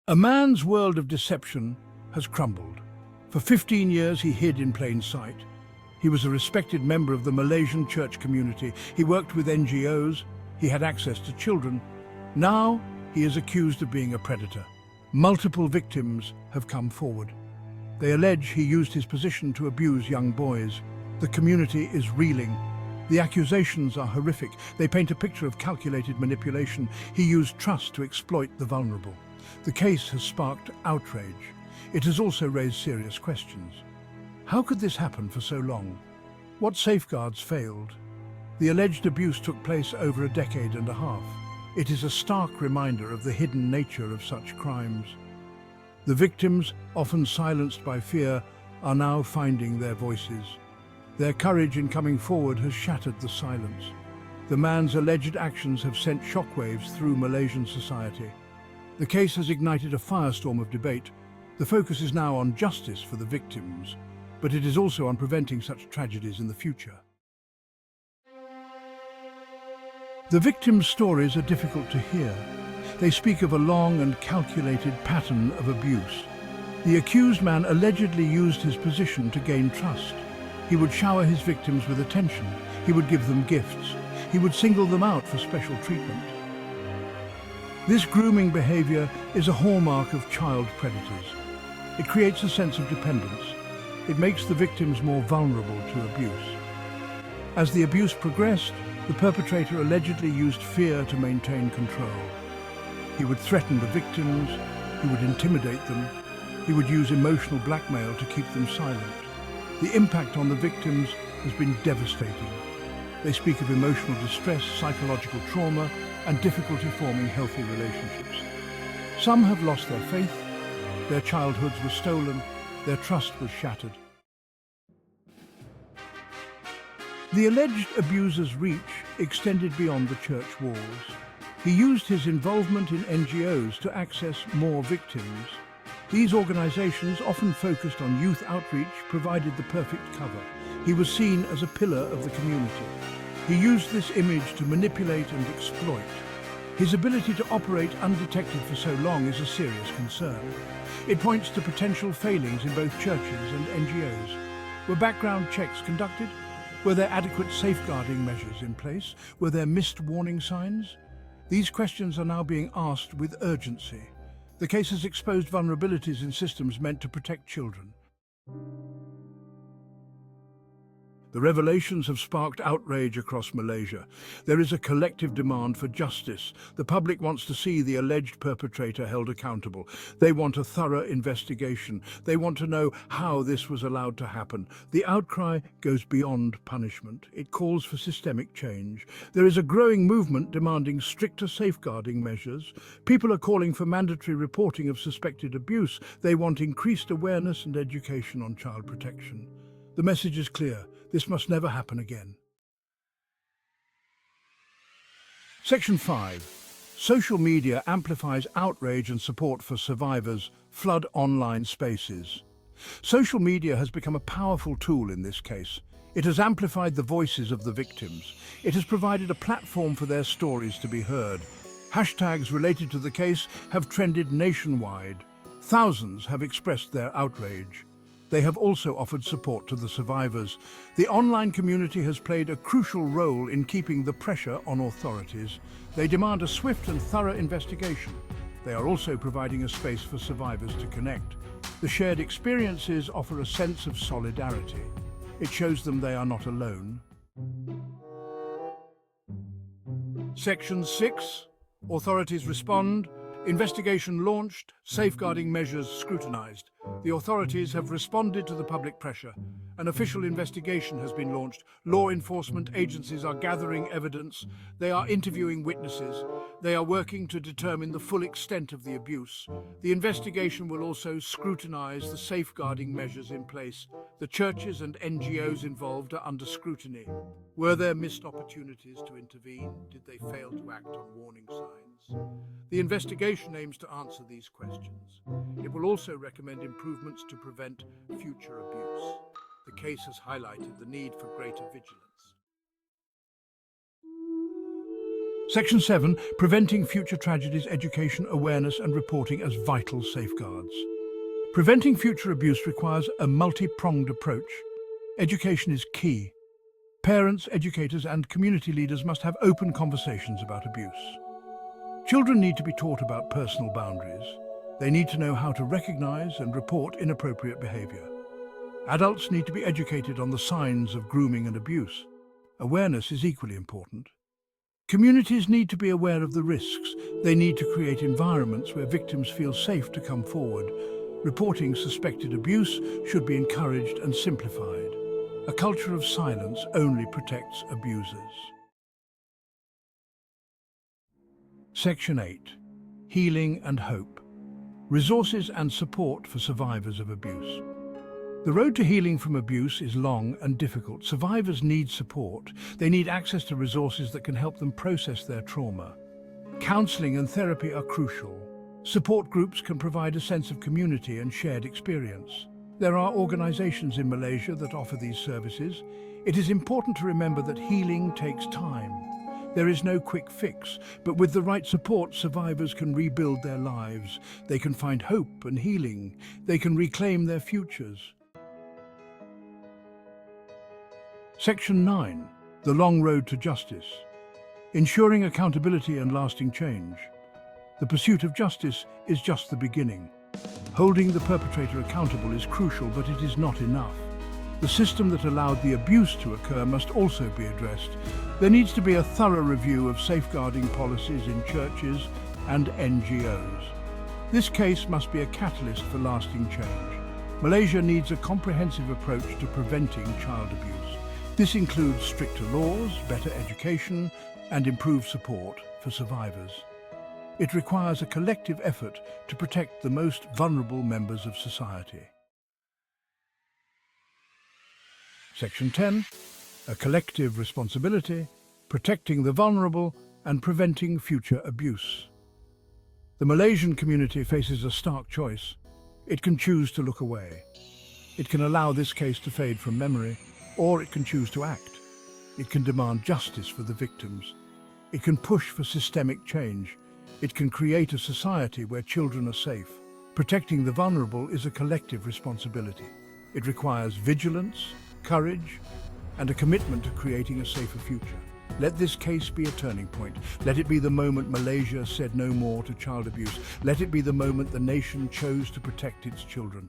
A man's world of deception has crumbled. For 15 years he hid in plain sight. He was a respected member of the Malaysian church community. He worked with NGOs. He had access to children. Now he is accused of being a predator. Multiple victims have come forward. They allege he used his position to abuse young boys. The community is reeling. The accusations are horrific. They paint a picture of calculated manipulation. He used trust to exploit the vulnerable. The case has sparked outrage. It has also raised serious questions. How could this happen for so long? What safeguards failed? The alleged abuse took place over a decade and a half. It is a stark reminder of the hidden nature of such crimes. The victims, often silenced by fear, are now finding their voices. Their courage in coming forward has shattered the silence. The man's alleged actions have sent shockwaves through Malaysian society. The case has ignited a firestorm of debate. The focus is now on justice for the victims, but it is also on preventing such tragedies in the future. The victims' stories are difficult to hear. They speak of a long and calculated pattern of abuse. The accused man allegedly used his position to gain trust. He would shower his victims with attention. He would give them gifts. He would single them out for special treatment. This grooming behavior is a hallmark of child predators. It creates a sense of dependence. It makes the victims more vulnerable to abuse. As the abuse progressed, the perpetrator allegedly used fear to maintain control. He would threaten the victims, he would intimidate them, he would use emotional blackmail to keep them silent. The impact on the victims has been devastating. They speak of emotional distress, psychological trauma, and difficulty forming healthy relationships. Some have lost their faith, their childhoods were stolen, their trust was shattered. The alleged abuser's reach extended beyond the church walls. He used his involvement in NGOs to access more victims. These organizations, often focused on youth outreach, provided the perfect cover. He was seen as a pillar of the community. He used this image to manipulate and exploit. His ability to operate undetected for so long is a serious concern. It points to potential failings in both churches and NGOs. Were background checks conducted? Were there adequate safeguarding measures in place? Were there missed warning signs? These questions are now being asked with urgency. The case has exposed vulnerabilities in systems meant to protect children. The revelations have sparked outrage across Malaysia. There is a collective demand for justice. The public wants to see the alleged perpetrator held accountable. They want a thorough investigation. They want to know how this was allowed to happen. The outcry goes beyond punishment. It calls for systemic change. There is a growing movement demanding stricter safeguarding measures. People are calling for mandatory reporting of suspected abuse. They want increased awareness and education on child protection. The message is clear. This must never happen again. Section 5. Social media amplifies outrage and support for survivors, flood online spaces. Social media has become a powerful tool in this case. It has amplified the voices of the victims. It has provided a platform for their stories to be heard. Hashtags related to the case have trended nationwide. Thousands have expressed their outrage. They have also offered support to the survivors. The online community has played a crucial role in keeping the pressure on authorities. They demand a swift and thorough investigation. They are also providing a space for survivors to connect. The shared experiences offer a sense of solidarity. It shows them they are not alone. Section 6. Authorities respond. Investigation launched, safeguarding measures scrutinized. The authorities have responded to the public pressure. An official investigation has been launched. Law enforcement agencies are gathering evidence. They are interviewing witnesses. They are working to determine the full extent of the abuse. The investigation will also scrutinize the safeguarding measures in place. The churches and NGOs involved are under scrutiny. Were there missed opportunities to intervene? Did they fail to act on warning signs? The investigation aims to answer these questions. It will also recommend improvements to prevent future abuse. The case has highlighted the need for greater vigilance. Section 7, preventing future tragedies, education, awareness and reporting as vital safeguards. Preventing future abuse requires a multi-pronged approach. Education is key. Parents, educators and community leaders must have open conversations about abuse. Children need to be taught about personal boundaries. They need to know how to recognize and report inappropriate behavior. Adults need to be educated on the signs of grooming and abuse. Awareness is equally important. Communities need to be aware of the risks. They need to create environments where victims feel safe to come forward. Reporting suspected abuse should be encouraged and simplified. A culture of silence only protects abusers. Section 8. Healing and Hope. Resources and support for survivors of abuse. The road to healing from abuse is long and difficult. Survivors need support. They need access to resources that can help them process their trauma. Counseling and therapy are crucial. Support groups can provide a sense of community and shared experience. There are organizations in Malaysia that offer these services. It is important to remember that healing takes time. There is no quick fix, but with the right support, survivors can rebuild their lives. They can find hope and healing. They can reclaim their futures. Section 9. The Long Road to Justice. Ensuring accountability and lasting change. The pursuit of justice is just the beginning. Holding the perpetrator accountable is crucial, but it is not enough. The system that allowed the abuse to occur must also be addressed. There needs to be a thorough review of safeguarding policies in churches and NGOs. This case must be a catalyst for lasting change. Malaysia needs a comprehensive approach to preventing child abuse. This includes stricter laws, better education, and improved support for survivors. It requires a collective effort to protect the most vulnerable members of society. Section 10. A collective responsibility, protecting the vulnerable and preventing future abuse. The Malaysian community faces a stark choice. It can choose to look away. It can allow this case to fade from memory, or it can choose to act. It can demand justice for the victims. It can push for systemic change. It can create a society where children are safe. Protecting the vulnerable is a collective responsibility. It requires vigilance, courage, and a commitment to creating a safer future. Let this case be a turning point. Let it be the moment Malaysia said no more to child abuse. Let it be the moment the nation chose to protect its children.